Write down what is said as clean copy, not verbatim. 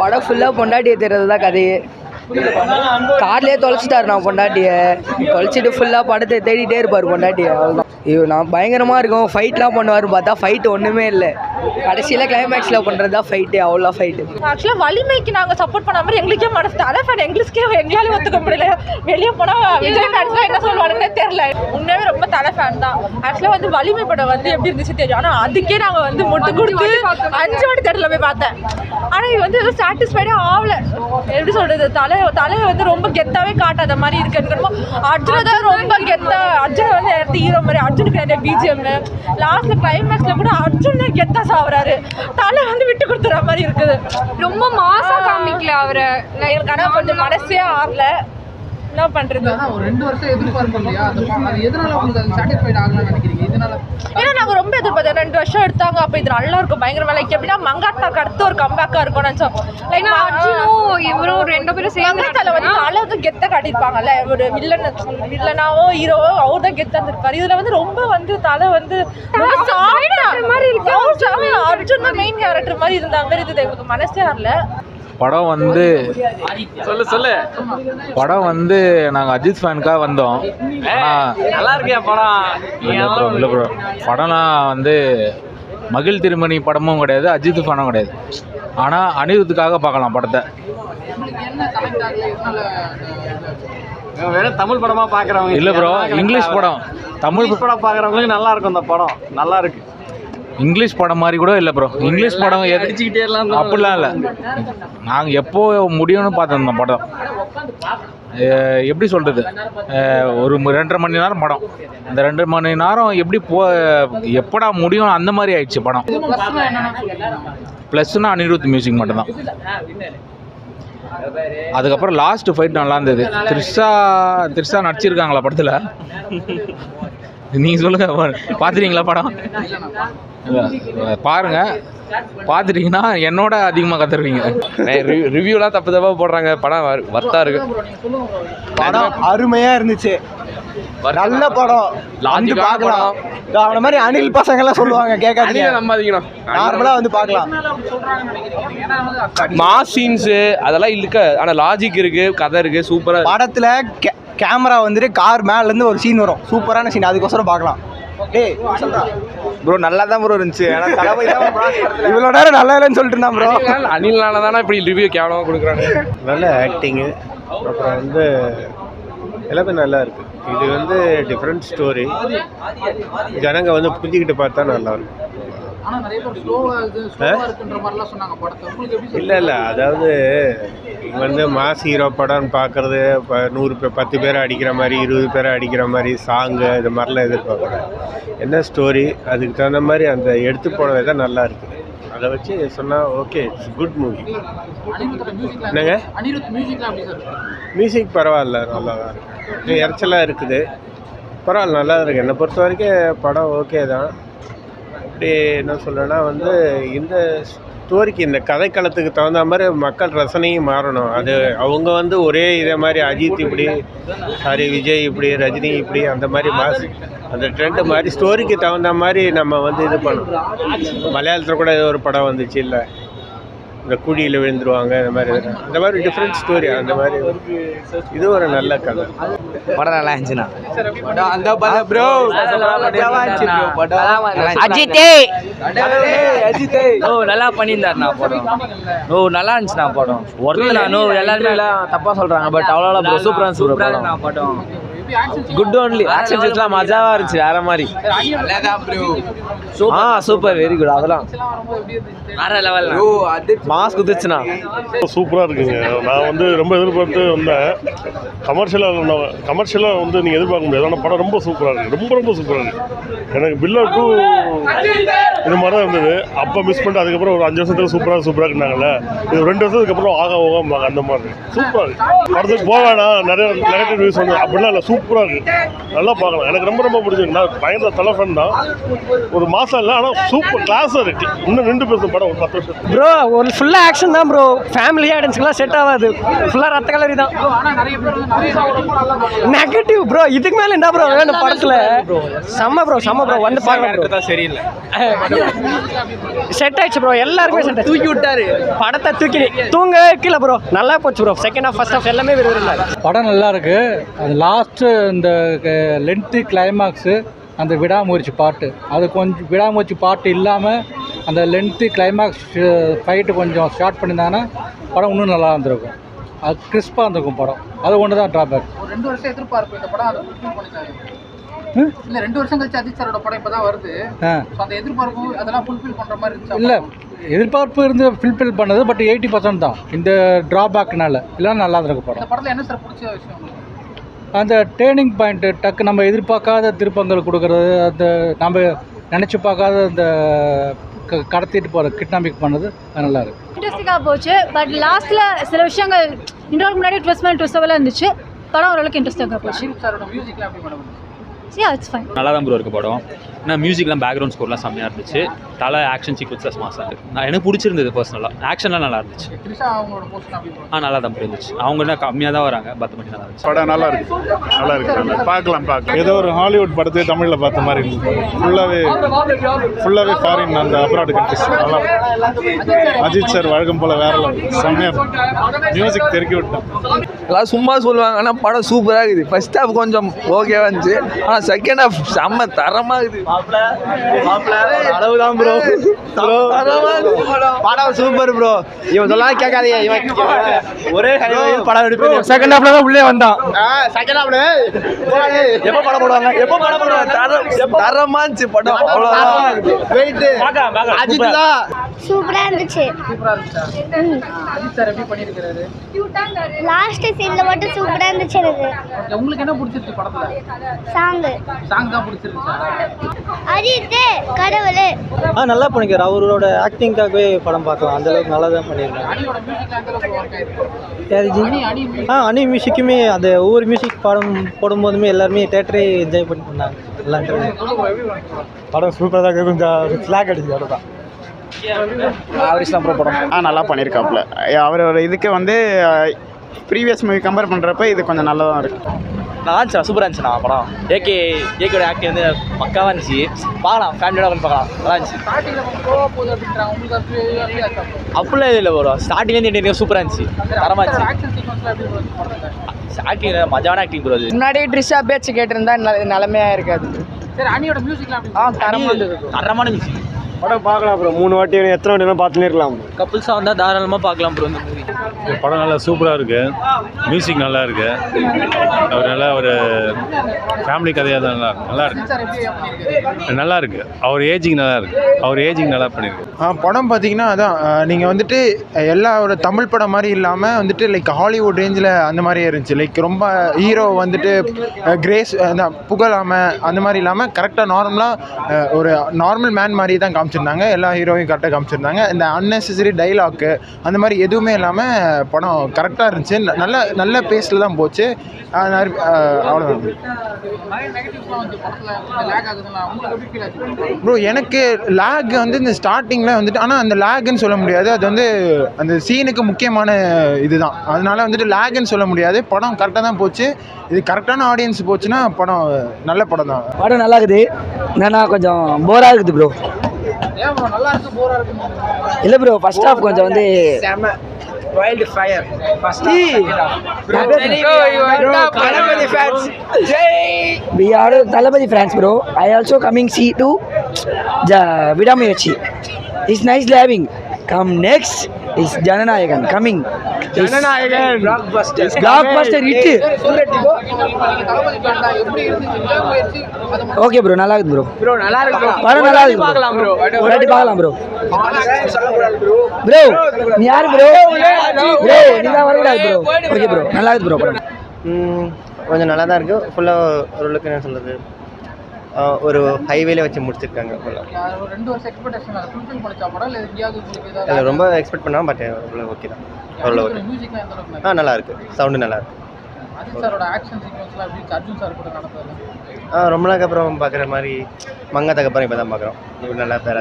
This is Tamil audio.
படம் ஃபுல்லாக பொண்டாட்டியை தேடுறது தான் கதையே. கார்லேயே தொலைச்சிட்டாரு நான் பொண்டாட்டியை, தொலைச்சிட்டு ஃபுல்லாக படத்தை தேடிட்டே இருப்பார் பொண்டாட்டியை. அவ்வளோதான். நான் பயங்கரமாக இருக்கும், ஃபைட்லாம் பண்ணுவார் பார்த்தா ஃபைட்டு ஒன்றுமே இல்லை. கடைசியில் கிளைமேக்ஸில் பண்ணுறது தான் ஃபைட்டு, அவ்வளோ ஃபைட்டு. ஆக்சுவலாக வலிமைக்கு நாங்கள் சப்போர்ட் பண்ண மாதிரி எங்களுக்கே மனசு தலை ஃபேன் எங்களுக்கே எங்களால் ஒத்துக்க முடியல. வெளியே போனால் விஜய் ஃபேன்ஸ்லாம் என்ன சொல்லுவாங்கன்னே தெரியல. உண்மையாகவே ரொம்ப தலை ஃபேன் தான். ஆக்சுவலாக வந்து வலிமை படம் வந்து எப்படி இருந்துச்சு தெரியும், ஆனால் அதுக்கே நாங்கள் வந்து முட்டு கொடுத்து 5 வாட்டி தேட்டரில் போய் பார்த்தேன். ஆனால் இது வந்து எதுவும் சாட்டிஸ்ஃபைடே ஆகலை. எப்படி சொல்கிறது, தலையை வந்து ரொம்ப கெத்தாவே காட்டாத மாதிரி இருக்கு. அர்ஜுனை தான் ரொம்ப கெத்தா, அர்ஜுனை வந்து எடுத்து ஹீரோ மாதிரி, அர்ஜுனுக்கு நிறைய பிஜிஎம் லாஸ்ட்ல கிளைமேக்ஸ்ல கூட அர்ஜுன் தான் கெத்தா சாவுறாரு, தலை வந்து விட்டு கொடுத்துற மாதிரி இருக்குது. ரொம்ப மாசா காமிக்கல அவரை. எனக்கு ஆனால் கொஞ்சம் மனசே ஆகல. என்ன பண்றது, ஒரு 2 வருஷம் எதிர்பார்ப்போம் இல்லையா, அது எதனால உங்களுக்கு அது சாட்டிஸ்ஃபைட் ஆகலன்னு நினைக்கிறீங்க? இதனால ஏன்னா நாங்கள் ரொம்ப எதிர்பார்த்தோம். 2 வருஷம் எடுத்தாங்க, அப்போ இது நல்லா இருக்கும் பயங்கரமா. லைக் எப்படின்னா மங்காத்தாக்கு அடுத்து ஒரு கம்பேக்கா இருக்கும் நினைச்சோம். லைக் அர்ஜுனும் இவரும் 2 பேரும் சேர்ந்து மங்காத்தால வந்து தலை வந்து கெத்த காட்டியிருப்பாங்கல்ல, ஒரு வில்லனாவோ ஹீரோவோ அவர் தான் கெத்தா இருந்திருப்பாரு. இதுல வந்து ரொம்ப வந்து தலை வந்து மாதிரி இருக்கு. அர்ஜுன் தான் மெயின் கேரக்டர் மாதிரி இருந்த மாதிரி இருந்தது. எங்களுக்கு மனசே ஆகல. படம் வந்து படம் வந்து நாங்கள் அஜித் ஃபேனுக்காக வந்தோம். நல்லா இருக்கியா படம்? இல்லை ப்ரோ, படம்லாம் வந்து மகிழ் திருமணி படமும் கிடையாது, அஜித் ஃபேனும் கிடையாது. ஆனால் அனிருத்துக்காக பார்க்கலாம் படத்தை. வெறும் தமிழ் படமா பார்க்குறவங்க இல்லை ப்ரோ, இங்கிலீஷ் படம், தமிழ் படம் பார்க்குறவங்களுக்கு நல்லா இருக்கும். இந்த படம் நல்லா இருக்கு. இங்கிலீஷ் படம் மாதிரி கூட இல்லை ப்ரோ. இங்கிலீஷ் படம் அடிச்சுக்கிட்டே எல்லாம் அப்படிலாம் இல்லை. நாங்கள் எப்போ முடியும்னு பார்த்துருந்தோம் படம். எப்படி சொல்கிறது, ஒரு 2.5 மணி நேரம் படம். அந்த 2 மணி நேரம் எப்படி எப்படா முடியும் அந்த மாதிரி ஆயிடுச்சு படம். ப்ளஸ்னா அனிருத் மியூசிக் மட்டும்தான். அதுக்கப்புறம் லாஸ்ட் ஃபைட் நல்லா இருந்தது. த்ரிஷா நடிச்சிருக்காங்களா படத்தில்? நீங்கள் சொல்லுங்கள், பார்த்துட்டீங்களா படம்? பாருங்க, பார்த்துட்டீங்கன்னா என்னோட அதிகமாக கற்றுருவீங்க. ரிவ்யூலாம் தப்பாக போடுறாங்க. படம் வர்த்தா இருக்கு. படம் அருமையாக இருந்துச்சு, நல்ல படம். பார்க்கலாம். அவன மாதிரி அனில் பசங்கள்லாம் சொல்லுவாங்க, கேட்காதீங்க, நம்பாதீங்கண்ணா. நார்மலாக வந்து பார்க்கலாம். மாஸ் சீன்ஸு அதெல்லாம் இருக்கு, ஆனால் லாஜிக் இருக்கு, கதை இருக்கு, சூப்பராக. படத்தில் கேமரா வந்துட்டு கார் மேலேருந்து ஒரு சீன் வரும், சூப்பரான சீன், அதுக்கோசரம் பார்க்கலாம். ப்ரோ நல்லா தான் ப்ரோ இருந்துச்சு. இவ்வளோ நேரம் நல்லா இல்லைன்னு சொல்லிட்டு இருந்தான் ப்ரோ. அனில்னால தானே இப்படி ரிவ்யூ கேவலமாக கொடுக்குறாங்க. நல்ல ஆக்டிங்கு, அப்புறம் வந்து எல்லாமே நல்லா இருக்குது. இது வந்து டிஃப்ரெண்ட் ஸ்டோரி, ஜனங்க வந்து புரிஞ்சுக்கிட்டு பார்த்தா நல்லாயிருக்கும். இல்லை அதாவது வந்து மாஸ் ஹீரோ படம்னு பார்க்குறது 10 பேரை அடிக்கிற மாதிரி, 20 பேரை அடிக்கிற மாதிரி, சாங்கு இது மாதிரிலாம் எதிர்பார்க்குறேன். என்ன ஸ்டோரி அதுக்கு தகுந்த மாதிரி அந்த எடுத்து போனது தான் நல்லா இருக்குது. அதை வச்சு சொன்னால் ஓகே, இட்ஸ் குட் மூவி. என்னங்க மியூசிக் பரவாயில்ல, நல்லா தான் இருக்குது. இறைச்சலாக இருக்குது, பரவாயில்ல, நல்லா இருக்குது. என்னை பொறுத்த வரைக்கும் படம் ஓகே தான். அப்படி என்ன சொல்கிறேன்னா வந்து இந்த ஸ்டோரிக்கு, இந்த கதைக்களத்துக்கு தகுந்த மாதிரி மக்கள் ரசனையும் மாறணும். அது அவங்க வந்து ஒரே இதே மாதிரி அஜித் இப்படி, விஜய் இப்படி, ரஜினி இப்படி, அந்த மாதிரி அந்த ட்ரெண்டு மாதிரி ஸ்டோரிக்கு தகுந்த மாதிரி நம்ம வந்து இது பண்ணணும். மலையாளத்தில் கூட ஏதோ ஒரு படம் வந்துச்சு இல்லை, இந்த குழியில் விழுந்துருவாங்க, இந்த மாதிரி டிஃப்ரெண்ட் ஸ்டோரி. அந்த மாதிரி இது ஒரு நல்ல கதை. படம் நல்லா இருந்துச்சுண்ணா. நல்லா பண்ணியிருந்தாருண்ணா படம். நல்லா இருந்துச்சுண்ணா படம். ஒருத்தர் எல்லாருமே தப்பா சொல்றாங்க, பட் அவ்வளோ சூப்பரா படம். Good only. ஆக்ஷன் சீன்ஸ்லாம் மஜாவா இருந்துச்சு, வேற மாதிரி. Super, very good. அதெல்லாம் வேற லெவல். மாஸ் குதிச்சுனா சூப்பராக இருக்குங்க. நான் வந்து ரொம்ப எதிர்பார்த்து வந்தேன். கமர்ஷியலாக வந்து நீங்கள் எதிர்பார்க்க முடியாது, ஆனால் படம் ரொம்ப சூப்பராக இருக்குது, ரொம்ப சூப்பராக இருக்குது. எனக்கு பில்லர் 2 இது மாதிரி தான் இருந்தது. அப்போ மிஸ் பண்ணிட்டு அதுக்கப்புறம் ஒரு 5 வருஷத்துக்கு சூப்பராக இருந்தாங்கல்ல, இது 2 வருஷத்துக்கு அப்புறம் ஆகாம அந்த மாதிரி சூப்பராக இருக்குது. படத்துக்கு போக வேணாம், நிறைய நெகட்டிவ் நியூஸ் வந்து அப்படிலாம் இல்லை, சூப்பர் சூப்பராக இருக்குது, நல்லா பார்க்கலாம். எனக்கு ரொம்ப ரொம்ப பிடிச்சிருக்கு. நான் பயங்கர தலை ஃபேன் தான். ஒரு மாதம் இல்லை, ஆனால் சூப்பர் கிளாஸாக இருக்கு. இன்னும் 2 பேரும் படம் ஒரு 10 வருஷம். ப்ரோ ஒரு ஃபுல்லாக ஆக்ஷன் தான் ப்ரோ, ஃபேமிலி ஆடியன்ஸ்க்குலாம் செட் ஆகாது, ஃபுல்லாக ரத்த கலரி தான். ஆனால் நிறைய பேர் வந்து நிறைய நெகட்டிவ் ப்ரோ, இதுக்கு மேலே என்ன ப்ரோ வேணும் படத்தில்? செம்ம ப்ரோ வந்து பார்க்கலாம் ப்ரோ. சரியில்லை, செட் ஆயிடுச்சு ப்ரோ, எல்லாருக்குமே செட். தூக்கி விட்டாரு படத்தை, தூக்கி தூங்க கீழே ப்ரோ. நல்லா போச்சு bro, second half first half எல்லாமே விரும்புகிறாங்க. படம் நல்லா இருக்கு. அது லாஸ்ட்டு இந்த லென்த்து கிளைமாக்ஸு, அந்த விடாமுயற்சி பாட்டு, அது கொஞ்சம் விடாமுயற்சி பாட்டு இல்லாமல் அந்த லென்த்து கிளைமாக்ஸ் ஃபைட்டு கொஞ்சம் ஸ்டார்ட் பண்ணியிருந்தாங்கன்னா படம் இன்னும் நல்லா இருந்திருக்கும். அது கிறிஸ்பாக இருந்திருக்கும் படம். அது ஒன்று தான் ட்ராபேக். ஒரு 2 வருஷம் எதிர்பார்ப்பு இந்த படம் அதை ஃபுல்ஃபில் பண்ணிட்டாரு. இல்லை 2 வருஷம் கழிச்சு அஜித் சாரோட படம் இப்போ தான் வருது. அந்த எதிர்பார்ப்பு அதெல்லாம் ஃபுல்ஃபில் பண்ணுற மாதிரி இருந்துச்சு. இல்லை, எதிர்பார்ப்பு இருந்து ஃபில்ஃபில் பண்ணது, பட் 80% தான் இந்த ட்ராபேக்னால. இல்லை நல்லா இருந்திருக்கு படம். இந்த படத்தில் என்ன சார் பிடிச்ச விஷயம்? அந்த டேர்னிங் பாயிண்ட்டு, டக்கு நம்ம எதிர்பார்க்காத திருப்பங்கள் கொடுக்கறது, அந்த நம்ம நினச்சி பார்க்காத அந்த கடத்திட்டு போகிற கிட்னாப்பிக் பண்ணது, அது நல்லா இருக்குது. இன்ட்ரெஸ்டிங்காக போச்சு. பட் லாஸ்ட்டில் சில விஷயங்கள் இன்ட்ரோலுக்கு முன்னாடி ட்விஸ்ட் மேலே ட்விஸ்டெல்லாம் இருந்துச்சு. படம் ஓரளவுக்கு இன்ட்ரெஸ்டிங்காக போச்சு. சாரோட மியூசிக்லாம் எப்படி மேடம்? It's fine. நல்லா தான் ப்ரோ இருக்குது படம். ஏன்னா மியூசிக்லாம் பேக்ரவுண்ட் ஸ்கோர்லாம் செம்மையாக இருந்துச்சு. தலை ஆக்ஷன் சீக்வன்ஸஸ் மாசாக இருக்குது. எனக்கு பிடிச்சிருந்தது பர்சனலாக. ஆக்ஷன்லாம் நல்லா இருந்துச்சு. நல்லா தான் இருந்துச்சு. அவங்க என்ன கம்மியாக தான் வராங்க, பத்தமட்டி நல்லா இருந்துச்சு. படம் நல்லா இருக்கு, பார்க்கலாம். ஏதோ ஒரு ஹாலிவுட் படத்தை தமிழில் பார்த்த மாதிரி இருந்துச்சு. ஃபுல்லாகவே ஃபாரின், அந்த அப்ராட் கண்ட்ரிஸ். நல்லா அஜித் சார் வழக்கம் போல் வேற செம்மையாக மியூசிக் தெருக்கி விட்டேன். எல்லாம் சும்மா சொல்லுவாங்க, ஆனால் படம் சூப்பராக இருக்குது. ஃபர்ஸ்ட் ஹாஃப் கொஞ்சம் ஓகேவா இருந்துச்சு, ஆனால் செகண்ட் ஹாஃப் செம்ம தரமாக இருக்குது. அளவுதான் ப்ரோ, படம் சூப்பர் ப்ரோ. இவன் சொல்லலாம் கேட்காதீங்க, இவன் ஒரே படம் எடுப்பேன். செகண்ட் ஹாஃப்ல தான் உள்ளே வந்தான். செகண்ட் ஹாஃப்ல எப்போ படம் போடுவாங்க? தரமா இருந்துச்சு படம். அவ்வளோதான். வெயிட் அஜித் தான் சூப்பராக இருந்துச்சு. அஜித் சார் எப்படி பண்ணியிருக்காரு? லாஸ்ட் சீனில் மட்டும் சூப்பராக இருந்துச்சு எனக்கு. உங்களுக்கு என்ன பிடிச்சிருச்சு படத்தில்? சாங் தான் பிடிச்சிருந்துச்சா? அஜித் கடவுள். நல்லா பண்ணிக்கிறார். அவரோட ஆக்டிங்காகவே படம் பார்க்கலாம். அந்த அளவுக்கு நல்லா தான் பண்ணியிருக்காங்க. அணியோட மியூசிக்லாம் எந்த அளவுக்கு ஒர்க் ஆயிருக்கு? அணி மியூசிக்குமே, அந்த ஒவ்வொரு மியூசிக் படம் போடும்போதுமே எல்லாருமே தேட்டரே என்ஜாய் பண்ணி பண்ணாங்க. எல்லாம் படம் சூப்பராக தான், கொஞ்சம் ஸ்லாக் அடிச்சு அவ்வளோதான். ஆவரேஜ்லாம் படம் நல்லா பண்ணியிருக்காப்புல. அவரோட இதுக்கு வந்து ப்ரீவியஸ் மூவி கம்பேர் பண்ணுறப்ப இது கொஞ்சம் நல்லா தான் இருக்குது. நல்லா இருந்துச்சு, சூப்பராக இருந்துச்சுண்ணா படம். ஏகேயோட ஆக்டிங் வந்து பக்காவாக இருந்துச்சு. பார்க்கலாம், ஃபேமிலியோட வந்து பார்க்கலாம். நல்லா இருந்துச்சு. அப்படிலாம் இல்லை ப்ரோ, ஸ்டார்டிங்லேருந்து சூப்பராக இருந்துச்சு, தரமாக இருந்துச்சு. ஆக்டிங் மஜான ஆக்டிங் ப்ரோ. அது முன்னாடியே ட்ரிஷா பேச்சு கேட்டிருந்தா நிலைமையாக இருக்காது. சரி, அணியோட மியூசிக்லாம் தரமான மியூசிக். படம் பார்க்கலாம் ப்ரோ, 3 வாட்டி எத்தனை வாட்டி பார்த்துனே இருக்கலாம். கப்புள்ஸாக வந்தால் தாராளமாக பார்க்கலாம் ப்ரோ இந்த மூவி. படம் நல்லா சூப்பராக இருக்குது, மியூசிக் நல்லா இருக்குது. அவர் நல்லா ஒரு ஃபேமிலி கதையாக தான் நல்லா இருக்கு. நல்லா இருக்குது. அவர் ஏஜிங் நல்லா பண்ணியிருக்கு. படம் பார்த்தீங்கன்னா அதான், நீங்கள் வந்துட்டு எல்லா ஒரு தமிழ் படம் மாதிரி இல்லாமல் வந்துட்டு லைக் ஹாலிவுட் ரேஞ்சில் அந்த மாதிரியே இருந்துச்சு. லைக் ரொம்ப ஹீரோ வந்துட்டு கிரேஸ் புகழாமல் அந்த மாதிரி இல்லாமல் கரெக்டாக நார்மலாக ஒரு நார்மல் மேன் மாதிரி தான் காமிச்சிருந்தாங்க. எல்லா ஹீரோவையும் கரெக்டாக காமிச்சிருந்தாங்க. இந்த அன்னெசரி டைலாக்கு அந்த மாதிரி எதுவுமே இல்லாமல் படம் கரெக்டாக இருந்துச்சு. நல்ல பேஸில் தான் போச்சு. அவ்வளோதான் ப்ரோ. எனக்கு லேக் வந்து இந்த ஸ்டார்டிங்கில் வந்துட்டு, ஆனால் அந்த லேக்குன்னு சொல்ல முடியாது, அது வந்து அந்த சீனுக்கு முக்கியமான இதுதான். அதனால வந்துட்டு லேக்குன்னு சொல்ல முடியாது. படம் கரெக்டாக தான் போச்சு. இது கரெக்டான ஆடியன்ஸ் போச்சுன்னா படம் நல்ல படம் தான். படம் நல்லா இருக்குது, என்னன்னா கொஞ்சம் போராக இருக்குது ப்ரோ. நல்லா இருக்கு, போரா இருக்கு? இல்லை ப்ரோ, ஃபர்ஸ்ட் ஹாஃப் கொஞ்சம் வந்து wild fire. We are Thalapathy fans bro. I also coming see to Vidamuyachi. It's nice living. Come next is Jananayagan coming. Jananayagan blockbuster hit. Okay bro, நல்லா இருக்கு bro. ப்ரோ நல்லா இருக்கு ப்ரோ. படம் நல்லா இருக்கு. பார்க்கலாம் ப்ரோ. ஒரு வாட்டி பார்க்கலாம் bro. Bro, நீ யாரு bro? Bro, நீ தான் வரக்கூடாது bro. Okay bro, நல்லா இருக்கு bro படம். கொஞ்சம் நல்லா தான் இருக்குது. ஃபுல்லாக ஓரளவுக்கு என்ன சொல்கிறது, ஒரு ஹைவேல வச்சு முடிச்சிருக்காங்க. ஃபுல்லாக 2 வருஷம் எக்ஸ்பெக்டேஷன் அதை ஃபுல்ஃபில் பண்ணிச்சா படம்? இல்லை எங்கேயாவது ரொம்ப எக்ஸ்பெக்ட் பண்ணாமல், பட் ஓரளவு ஓகே தான். ஓரளவு ஓகே. மியூசிக்லாம் எந்த அளவுக்கு? நல்லா இருக்குது. சவுண்டு நல்லா இருக்குது. அஜித் சாரோட ஆக்ஷன் சீக்வன்ஸ்லாம் எப்படி அர்ஜுன் சார் கூட நடந்தது ரொம்ப நாளுக்கு அப்புறம் பார்க்குற மாதிரி மங்காத்தக்கு அப்புறம் இப்போ தான் பார்க்குறோம் நல்லா